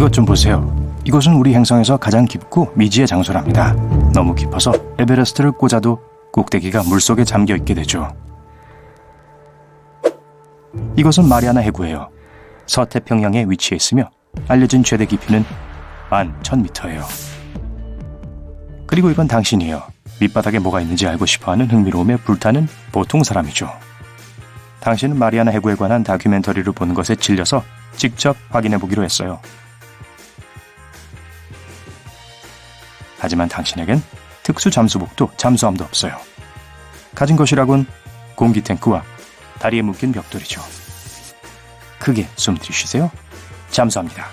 이것 좀 보세요. 이곳은 우리 행성에서 가장 깊고 미지의 장소랍니다. 너무 깊어서 에베레스트를 꽂아도 꼭대기가 물속에 잠겨 있게 되죠. 이곳은 마리아나 해구예요. 서태평양에 위치해 있으며 알려진 최대 깊이는 11,000m예요. 그리고 이건 당신이에요. 밑바닥에 뭐가 있는지 알고 싶어하는 흥미로움에 불타는 보통 사람이죠. 당신은 마리아나 해구에 관한 다큐멘터리를 보는 것에 질려서 직접 확인해 보기로 했어요. 하지만 당신에겐 특수 잠수복도 잠수함도 없어요. 가진 것이라곤 공기 탱크와 다리에 묶인 벽돌이죠. 크게 숨 들이쉬세요. 잠수합니다.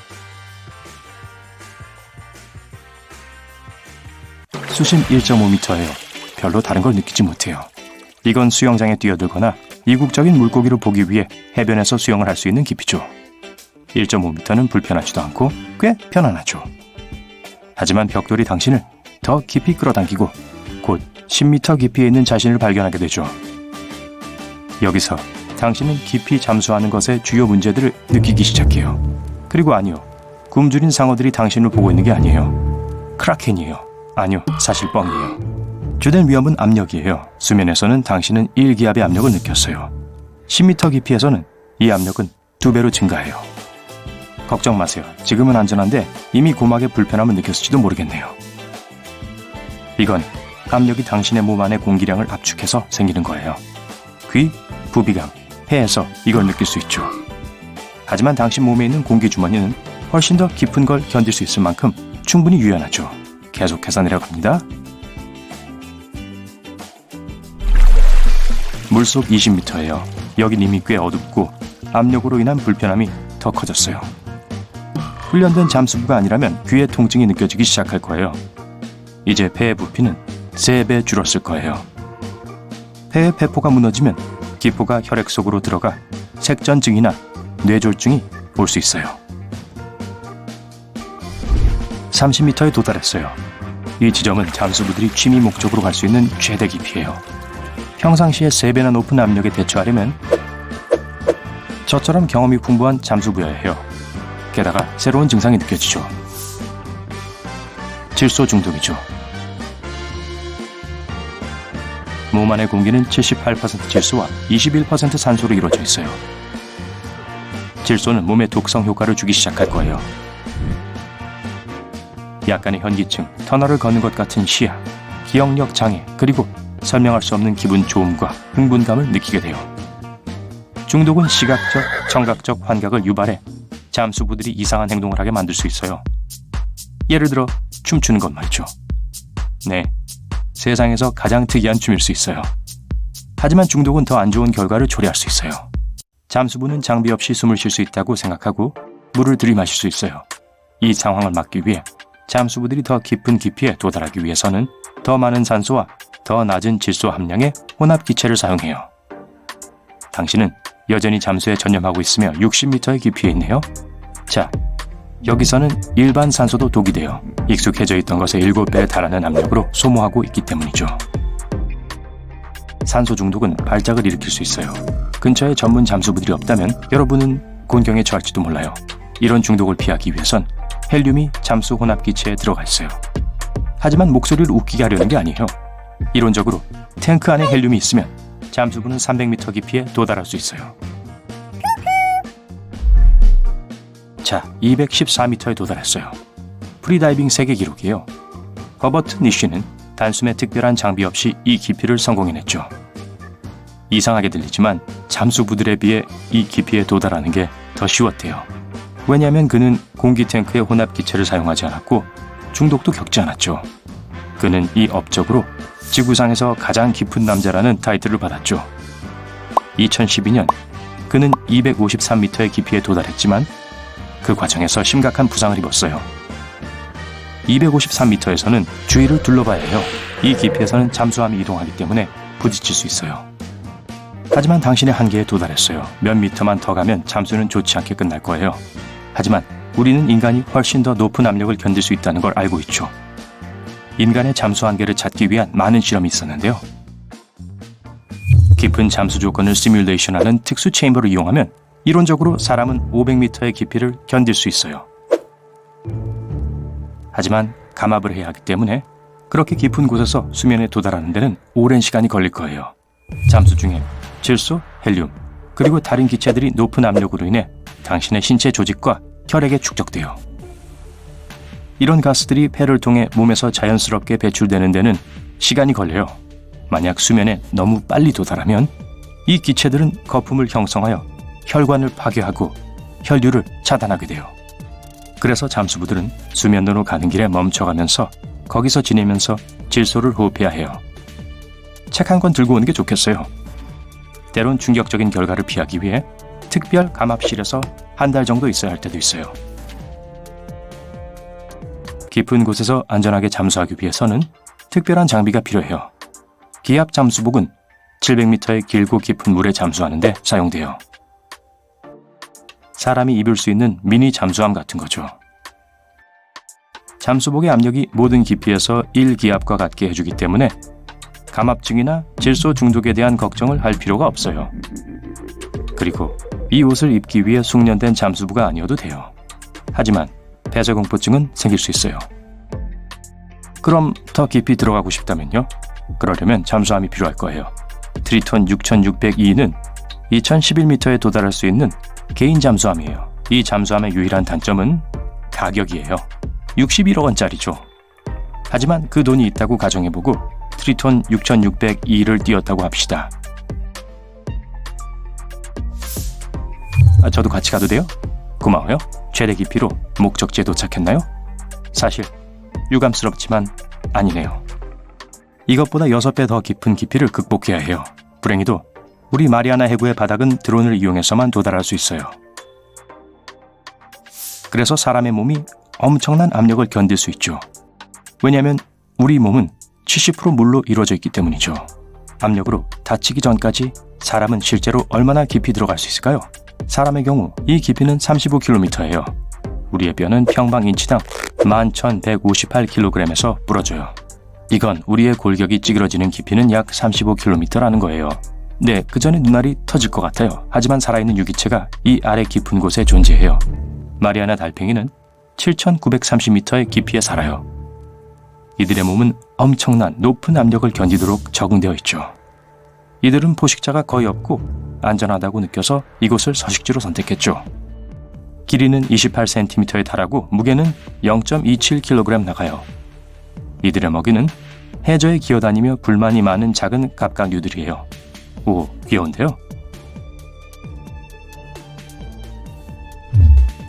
수심 1.5m예요. 별로 다른 걸 느끼지 못해요. 이건 수영장에 뛰어들거나 이국적인 물고기를 보기 위해 해변에서 수영을 할 수 있는 깊이죠. 1.5m는 불편하지도 않고 꽤 편안하죠. 하지만 벽돌이 당신을 더 깊이 끌어당기고 곧 10m 깊이에 있는 자신을 발견하게 되죠. 여기서 당신은 깊이 잠수하는 것의 주요 문제들을 느끼기 시작해요. 그리고 아니요, 굶주린 상어들이 당신을 보고 있는 게 아니에요. 크라켄이에요. 아니요, 사실 뻥이에요. 주된 위험은 압력이에요. 수면에서는 당신은 1기압의 압력을 느꼈어요. 10m 깊이에서는 이 압력은 2배로 증가해요. 걱정 마세요. 지금은 안전한데 이미 고막의 불편함을 느꼈을지도 모르겠네요. 이건 압력이 당신의 몸 안의 공기량을 압축해서 생기는 거예요. 귀, 부비강, 폐에서 이걸 느낄 수 있죠. 하지만 당신 몸에 있는 공기 주머니는 훨씬 더 깊은 걸 견딜 수 있을 만큼 충분히 유연하죠. 계속해서 내려갑니다. 물속 20m예요. 여긴 이미 꽤 어둡고 압력으로 인한 불편함이 더 커졌어요. 훈련된 잠수부가 아니라면 귀에 통증이 느껴지기 시작할 거예요. 이제 폐의 부피는 3배 줄었을 거예요. 폐의 폐포가 무너지면 기포가 혈액 속으로 들어가 색전증이나 뇌졸중이 올 수 있어요. 30m에 도달했어요. 이 지점은 잠수부들이 취미 목적으로 갈 수 있는 최대 깊이예요. 평상시에 3배나 높은 압력에 대처하려면 저처럼 경험이 풍부한 잠수부여야 해요. 게다가 새로운 증상이 느껴지죠. 질소 중독이죠. 몸 안의 공기는 78% 질소와 21% 산소로 이루어져 있어요. 질소는 몸에 독성 효과를 주기 시작할 거예요. 약간의 현기증, 터널을 걷는 것 같은 시야, 기억력 장애, 그리고 설명할 수 없는 기분 좋음과 흥분감을 느끼게 돼요. 중독은 시각적, 청각적 환각을 유발해 잠수부들이 이상한 행동을 하게 만들 수 있어요. 예를 들어 춤추는 것 말이죠. 네, 세상에서 가장 특이한 춤일 수 있어요. 하지만 중독은 더 안 좋은 결과를 초래할 수 있어요. 잠수부는 장비 없이 숨을 쉴 수 있다고 생각하고 물을 들이마실 수 있어요. 이 상황을 막기 위해 잠수부들이 더 깊은 깊이에 도달하기 위해서는 더 많은 산소와 더 낮은 질소 함량의 혼합 기체를 사용해요. 당신은 여전히 잠수에 전념하고 있으며 60m의 깊이에 있네요. 자, 여기서는 일반 산소도 독이 돼요. 익숙해져 있던 것의 7배에 달하는 압력으로 소모하고 있기 때문이죠. 산소 중독은 발작을 일으킬 수 있어요. 근처에 전문 잠수부들이 없다면 여러분은 곤경에 처할지도 몰라요. 이런 중독을 피하기 위해선 헬륨이 잠수 혼합 기체에 들어가 있어요. 하지만 목소리를 웃기게 하려는 게 아니에요. 이론적으로 탱크 안에 헬륨이 있으면 잠수부는 300m 깊이에 도달할 수 있어요. 자, 214m에 도달했어요. 프리다이빙 세계 기록이에요. 허버트 니쉬는 단숨에 특별한 장비 없이 이 깊이를 성공해냈죠. 이상하게 들리지만 잠수부들에 비해 이 깊이에 도달하는 게 더 쉬웠대요. 왜냐하면 그는 공기 탱크의 혼합 기체를 사용하지 않았고 중독도 겪지 않았죠. 그는 이 업적으로 지구상에서 가장 깊은 남자라는 타이틀을 받았죠. 2012년 그는 253m의 깊이에 도달했지만 그 과정에서 심각한 부상을 입었어요. 253m에서는 주위를 둘러봐야 해요. 이 깊이에서는 잠수함이 이동하기 때문에 부딪힐 수 있어요. 하지만 당신의 한계에 도달했어요. 몇 미터만 더 가면 잠수는 좋지 않게 끝날 거예요. 하지만 우리는 인간이 훨씬 더 높은 압력을 견딜 수 있다는 걸 알고 있죠. 인간의 잠수 한계를 찾기 위한 많은 실험이 있었는데요. 깊은 잠수 조건을 시뮬레이션하는 특수 체인버를 이용하면 이론적으로 사람은 500m의 깊이를 견딜 수 있어요. 하지만 감압을 해야 하기 때문에 그렇게 깊은 곳에서 수면에 도달하는 데는 오랜 시간이 걸릴 거예요. 잠수 중에 질소, 헬륨, 그리고 다른 기체들이 높은 압력으로 인해 당신의 신체 조직과 혈액에 축적돼요. 이런 가스들이 폐를 통해 몸에서 자연스럽게 배출되는 데는 시간이 걸려요. 만약 수면에 너무 빨리 도달하면 이 기체들은 거품을 형성하여 혈관을 파괴하고 혈류를 차단하게 돼요. 그래서 잠수부들은 수면으로 가는 길에 멈춰가면서 거기서 지내면서 질소를 호흡해야 해요. 책 한 권 들고 오는 게 좋겠어요. 때론 충격적인 결과를 피하기 위해 특별 감압실에서 한 달 정도 있어야 할 때도 있어요. 깊은 곳에서 안전하게 잠수하기 위해서는 특별한 장비가 필요해요. 기압 잠수복은 700m의 길고 깊은 물에 잠수하는 데 사용돼요. 사람이 입을 수 있는 미니 잠수함 같은 거죠. 잠수복의 압력이 모든 깊이에서 1기압과 같게 해주기 때문에 감압증이나 질소 중독에 대한 걱정을 할 필요가 없어요. 그리고 이 옷을 입기 위해 숙련된 잠수부가 아니어도 돼요. 하지만 폐쇄공포증은 생길 수 있어요. 그럼 더 깊이 들어가고 싶다면요? 그러려면 잠수함이 필요할 거예요. 트리톤 6602는 2011m에 도달할 수 있는 개인 잠수함이에요. 이 잠수함의 유일한 단점은 가격이에요. 61억 원짜리죠. 하지만 그 돈이 있다고 가정해보고 트리톤 6602를 띄웠다고 합시다. 저도 같이 가도 돼요? 고마워요. 최대 깊이로 목적지에 도착했나요? 사실 유감스럽지만 아니네요. 이것보다 6배 더 깊은 깊이를 극복해야 해요. 불행히도 우리 마리아나 해구의 바닥은 드론을 이용해서만 도달할 수 있어요. 그래서 사람의 몸이 엄청난 압력을 견딜 수 있죠. 왜냐하면 우리 몸은 70% 물로 이루어져 있기 때문이죠. 압력으로 다치기 전까지 사람은 실제로 얼마나 깊이 들어갈 수 있을까요? 사람의 경우 이 깊이는 35km예요. 우리의 뼈는 평방인치당 11,158kg에서 부러져요. 이건 우리의 골격이 찌그러지는 깊이는 약 35km라는 거예요. 네, 그 전에 눈알이 터질 것 같아요. 하지만 살아있는 유기체가 이 아래 깊은 곳에 존재해요. 마리아나 달팽이는 7,930m의 깊이에 살아요. 이들의 몸은 엄청난 높은 압력을 견디도록 적응되어 있죠. 이들은 포식자가 거의 없고 안전하다고 느껴서 이곳을 서식지로 선택했죠. 길이는 28cm에 달하고 무게는 0.27kg 나가요. 이들의 먹이는 해저에 기어다니며 불만이 많은 작은 갑각류들이에요. 오, 귀여운데요?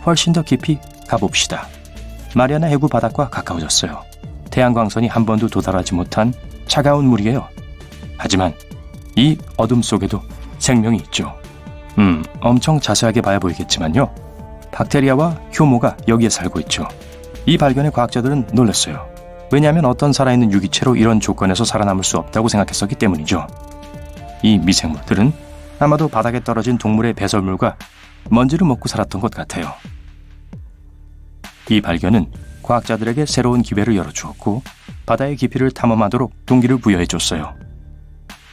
훨씬 더 깊이 가봅시다. 마리아나 해구 바닥과 가까워졌어요. 태양광선이 한 번도 도달하지 못한 차가운 물이에요. 하지만 이 어둠 속에도 생명이 있죠. 엄청 자세하게 봐야 보이겠지만요. 박테리아와 효모가 여기에 살고 있죠. 이 발견에 과학자들은 놀랐어요. 왜냐하면 어떤 살아있는 유기체로 이런 조건에서 살아남을 수 없다고 생각했었기 때문이죠. 이 미생물들은 아마도 바닥에 떨어진 동물의 배설물과 먼지를 먹고 살았던 것 같아요. 이 발견은 과학자들에게 새로운 기회를 열어주었고 바다의 깊이를 탐험하도록 동기를 부여해줬어요.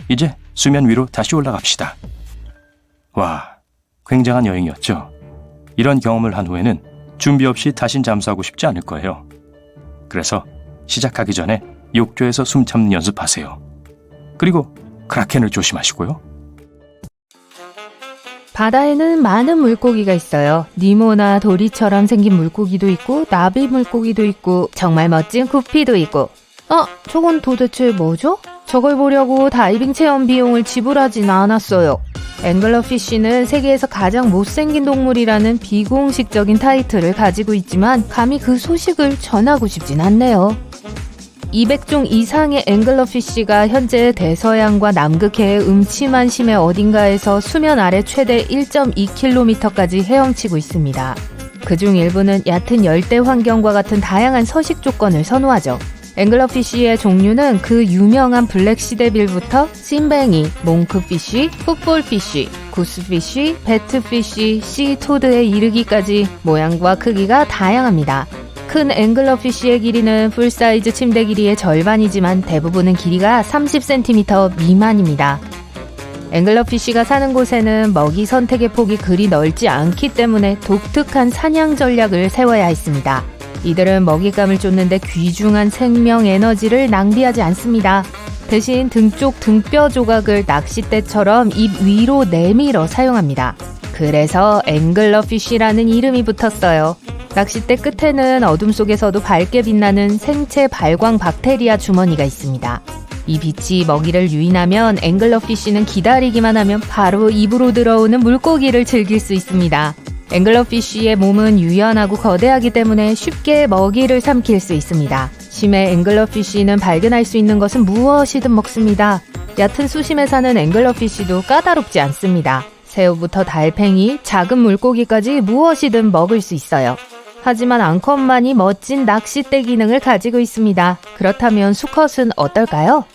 이제 수면 위로 다시 올라갑시다. 와, 굉장한 여행이었죠. 이런 경험을 한 후에는 준비 없이 다신 잠수하고 싶지 않을 거예요. 그래서 시작하기 전에 욕조에서 숨 참는 연습하세요. 그리고 크라켄을 조심하시고요. 바다에는 많은 물고기가 있어요. 니모나 도리처럼 생긴 물고기도 있고 나비 물고기도 있고 정말 멋진 구피도 있고. 저건 도대체 뭐죠? 저걸 보려고 다이빙 체험 비용을 지불하진 않았어요. 앵글러피쉬는 세계에서 가장 못생긴 동물이라는 비공식적인 타이틀을 가지고 있지만 감히 그 소식을 전하고 싶진 않네요. 200종 이상의 앵글러피쉬가 현재 대서양과 남극해의 음침한 심해 어딘가에서 수면 아래 최대 1.2km까지 헤엄치고 있습니다. 그중 일부는 얕은 열대 환경과 같은 다양한 서식 조건을 선호하죠. 앵글러피쉬의 종류는 그 유명한 블랙시데빌부터 찐뱅이, 몽크피쉬, 풋볼피쉬, 구스피쉬, 배트피쉬, 씨토드에 이르기까지 모양과 크기가 다양합니다. 큰 앵글러피쉬의 길이는 풀사이즈 침대 길이의 절반이지만 대부분은 길이가 30cm 미만입니다. 앵글러피쉬가 사는 곳에는 먹이 선택의 폭이 그리 넓지 않기 때문에 독특한 사냥 전략을 세워야 했습니다. 이들은 먹잇감을 쫓는데 귀중한 생명 에너지를 낭비하지 않습니다. 대신 등 쪽 등뼈 조각을 낚싯대처럼 입 위로 내밀어 사용합니다. 그래서 앵글러피쉬라는 이름이 붙었어요. 낚싯대 끝에는 어둠 속에서도 밝게 빛나는 생체 발광 박테리아 주머니가 있습니다. 이 빛이 먹이를 유인하면 앵글러피쉬는 기다리기만 하면 바로 입으로 들어오는 물고기를 즐길 수 있습니다. 앵글러피쉬의 몸은 유연하고 거대하기 때문에 쉽게 먹이를 삼킬 수 있습니다. 심해 앵글러피쉬는 발견할 수 있는 것은 무엇이든 먹습니다. 얕은 수심에 사는 앵글러피쉬도 까다롭지 않습니다. 새우부터 달팽이, 작은 물고기까지 무엇이든 먹을 수 있어요. 하지만 앙컷만이 멋진 낚싯대 기능을 가지고 있습니다. 그렇다면 수컷은 어떨까요?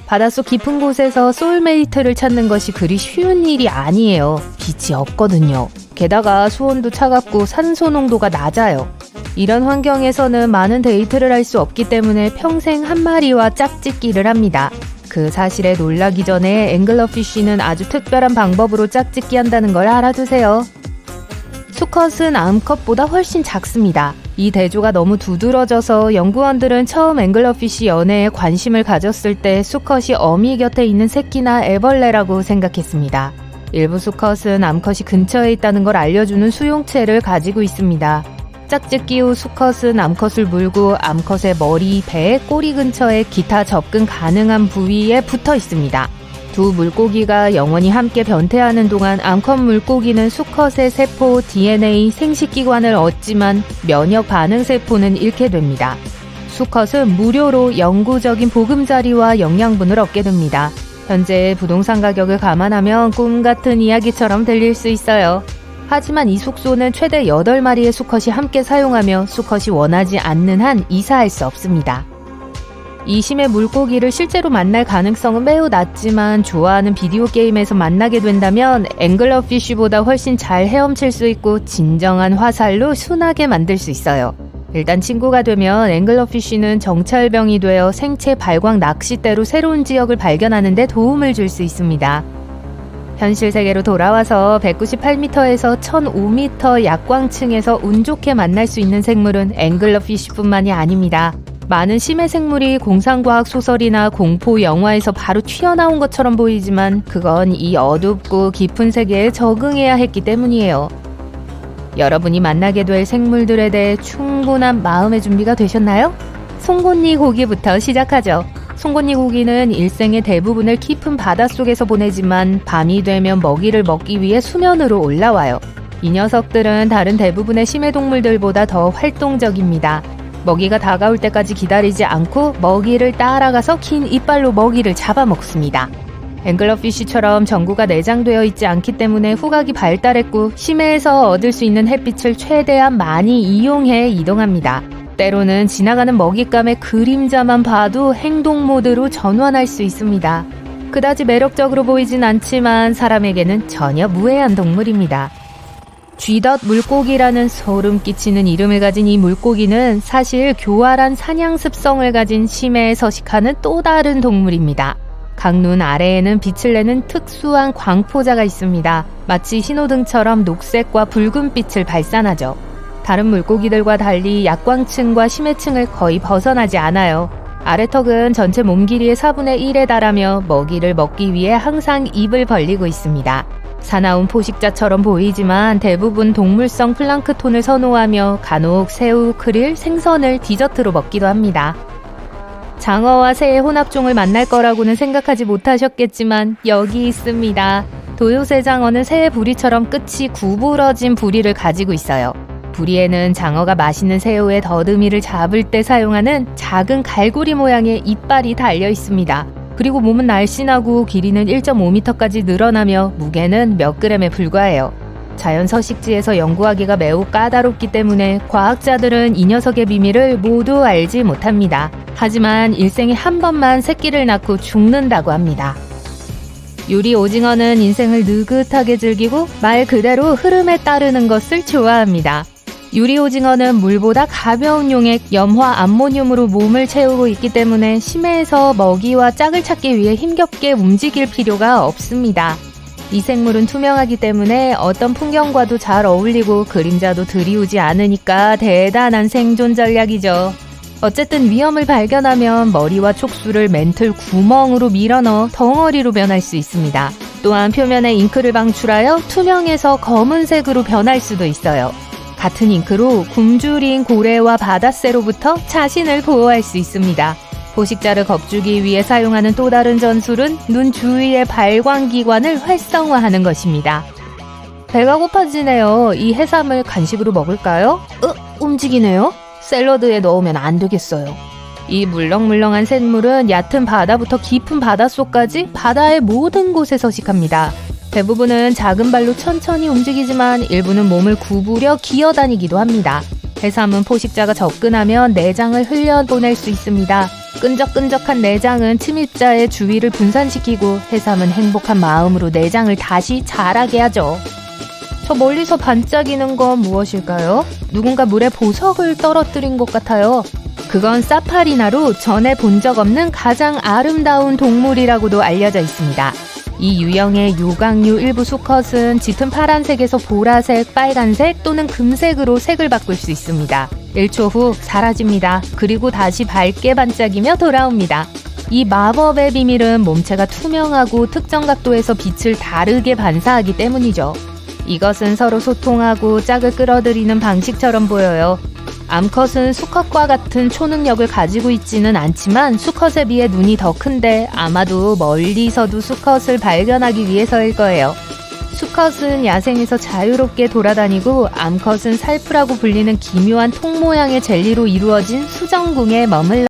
바닷속 깊은 곳에서 소울메이트를 찾는 것이 그리 쉬운 일이 아니에요. 빛이 없거든요. 게다가 수온도 차갑고 산소 농도가 낮아요. 이런 환경에서는 많은 데이트를 할 수 없기 때문에 평생 한 마리와 짝짓기를 합니다. 그 사실에 놀라기 전에 앵글러피쉬는 아주 특별한 방법으로 짝짓기 한다는 걸 알아두세요. 수컷은 암컷보다 훨씬 작습니다. 이 대조가 너무 두드러져서 연구원들은 처음 앵글러피쉬 연애에 관심을 가졌을 때 수컷이 어미 곁에 있는 새끼나 애벌레라고 생각했습니다. 일부 수컷은 암컷이 근처에 있다는 걸 알려주는 수용체를 가지고 있습니다. 짝짓기 후 수컷은 암컷을 물고 암컷의 머리, 배, 꼬리 근처에 기타 접근 가능한 부위에 붙어 있습니다. 두 물고기가 영원히 함께 변태하는 동안 암컷 물고기는 수컷의 세포, DNA, 생식기관을 얻지만 면역 반응 세포는 잃게 됩니다. 수컷은 무료로 영구적인 보금자리와 영양분을 얻게 됩니다. 현재 부동산 가격을 감안하면 꿈 같은 이야기처럼 들릴 수 있어요. 하지만 이 숙소는 최대 8마리의 수컷이 함께 사용하며 수컷이 원하지 않는 한 이사할 수 없습니다. 이 심해 물고기를 실제로 만날 가능성은 매우 낮지만 좋아하는 비디오 게임에서 만나게 된다면 앵글러피쉬보다 훨씬 잘 헤엄칠 수 있고 진정한 화살로 순하게 만들 수 있어요. 일단 친구가 되면 앵글러피쉬는 정찰병이 되어 생체 발광 낚싯대로 새로운 지역을 발견하는 데 도움을 줄 수 있습니다. 현실 세계로 돌아와서 198m에서 1005m 약광층에서 운 좋게 만날 수 있는 생물은 앵글러피쉬뿐만이 아닙니다. 많은 심해 생물이 공상과학 소설이나 공포 영화에서 바로 튀어나온 것처럼 보이지만 그건 이 어둡고 깊은 세계에 적응해야 했기 때문이에요. 여러분이 만나게 될 생물들에 대해 충분한 마음의 준비가 되셨나요? 송곳니 고기부터 시작하죠. 송곳니 고기는 일생의 대부분을 깊은 바닷속에서 보내지만 밤이 되면 먹이를 먹기 위해 수면으로 올라와요. 이 녀석들은 다른 대부분의 심해 동물들보다 더 활동적입니다. 먹이가 다가올 때까지 기다리지 않고 먹이를 따라가서 긴 이빨로 먹이를 잡아먹습니다. 앵글러피쉬처럼 전구가 내장되어 있지 않기 때문에 후각이 발달했고 심해에서 얻을 수 있는 햇빛을 최대한 많이 이용해 이동합니다. 때로는 지나가는 먹잇감의 그림자만 봐도 행동 모드로 전환할 수 있습니다. 그다지 매력적으로 보이진 않지만 사람에게는 전혀 무해한 동물입니다. 쥐덫 물고기라는 소름 끼치는 이름을 가진 이 물고기는 사실 교활한 사냥 습성을 가진 심해에 서식하는 또 다른 동물입니다. 강눈 아래에는 빛을 내는 특수한 광포자가 있습니다. 마치 신호등처럼 녹색과 붉은빛을 발산하죠. 다른 물고기들과 달리 약광층과 심해층을 거의 벗어나지 않아요. 아래턱은 전체 몸 길이의 4분의 1에 달하며 먹이를 먹기 위해 항상 입을 벌리고 있습니다. 사나운 포식자처럼 보이지만 대부분 동물성 플랑크톤을 선호하며 간혹 새우, 크릴, 생선을 디저트로 먹기도 합니다. 장어와 새의 혼합종을 만날 거라고는 생각하지 못하셨겠지만 여기 있습니다. 도요새 장어는 새의 부리처럼 끝이 구부러진 부리를 가지고 있어요. 부리에는 장어가 맛있는 새우의 더듬이를 잡을 때 사용하는 작은 갈고리 모양의 이빨이 달려 있습니다. 그리고 몸은 날씬하고 길이는 1.5m까지 늘어나며 무게는 몇 그램에 불과해요. 자연 서식지에서 연구하기가 매우 까다롭기 때문에 과학자들은 이 녀석의 비밀을 모두 알지 못합니다. 하지만 일생에 한 번만 새끼를 낳고 죽는다고 합니다. 유리 오징어는 인생을 느긋하게 즐기고 말 그대로 흐름에 따르는 것을 좋아합니다. 유리 오징어는 물보다 가벼운 용액 염화 암모늄으로 몸을 채우고 있기 때문에 심해에서 먹이와 짝을 찾기 위해 힘겹게 움직일 필요가 없습니다. 이 생물은 투명하기 때문에 어떤 풍경과도 잘 어울리고 그림자도 들이우지 않으니까 대단한 생존 전략이죠. 어쨌든 위험을 발견하면 머리와 촉수를 멘틀 구멍으로 밀어넣어 덩어리로 변할 수 있습니다. 또한 표면에 잉크를 방출하여 투명해서 검은색으로 변할 수도 있어요. 같은 잉크로 굶주린 고래와 바다새로부터 자신을 보호할 수 있습니다. 포식자를 겁주기 위해 사용하는 또 다른 전술은 눈 주위의 발광기관을 활성화하는 것입니다. 배가 고파지네요. 이 해삼을 간식으로 먹을까요? 움직이네요. 샐러드에 넣으면 안 되겠어요. 이 물렁물렁한 샘물은 얕은 바다부터 깊은 바닷속까지 바다의 모든 곳에 서식합니다. 대부분은 작은 발로 천천히 움직이지만 일부는 몸을 구부려 기어다니기도 합니다. 해삼은 포식자가 접근하면 내장을 흘려보낼 수 있습니다. 끈적끈적한 내장은 침입자의 주위를 분산시키고 해삼은 행복한 마음으로 내장을 다시 자라게 하죠. 저 멀리서 반짝이는 건 무엇일까요? 누군가 물에 보석을 떨어뜨린 것 같아요. 그건 사파리나로 전에 본 적 없는 가장 아름다운 동물이라고도 알려져 있습니다. 이 유형의 요강류 일부 수컷은 짙은 파란색에서 보라색, 빨간색 또는 금색으로 색을 바꿀 수 있습니다. 1초 후 사라집니다. 그리고 다시 밝게 반짝이며 돌아옵니다. 이 마법의 비밀은 몸체가 투명하고 특정 각도에서 빛을 다르게 반사하기 때문이죠. 이것은 서로 소통하고 짝을 끌어들이는 방식처럼 보여요. 암컷은 수컷과 같은 초능력을 가지고 있지는 않지만 수컷에 비해 눈이 더 큰데 아마도 멀리서도 수컷을 발견하기 위해서일 거예요. 수컷은 야생에서 자유롭게 돌아다니고 암컷은 살프라고 불리는 기묘한 통 모양의 젤리로 이루어진 수정궁에 머물러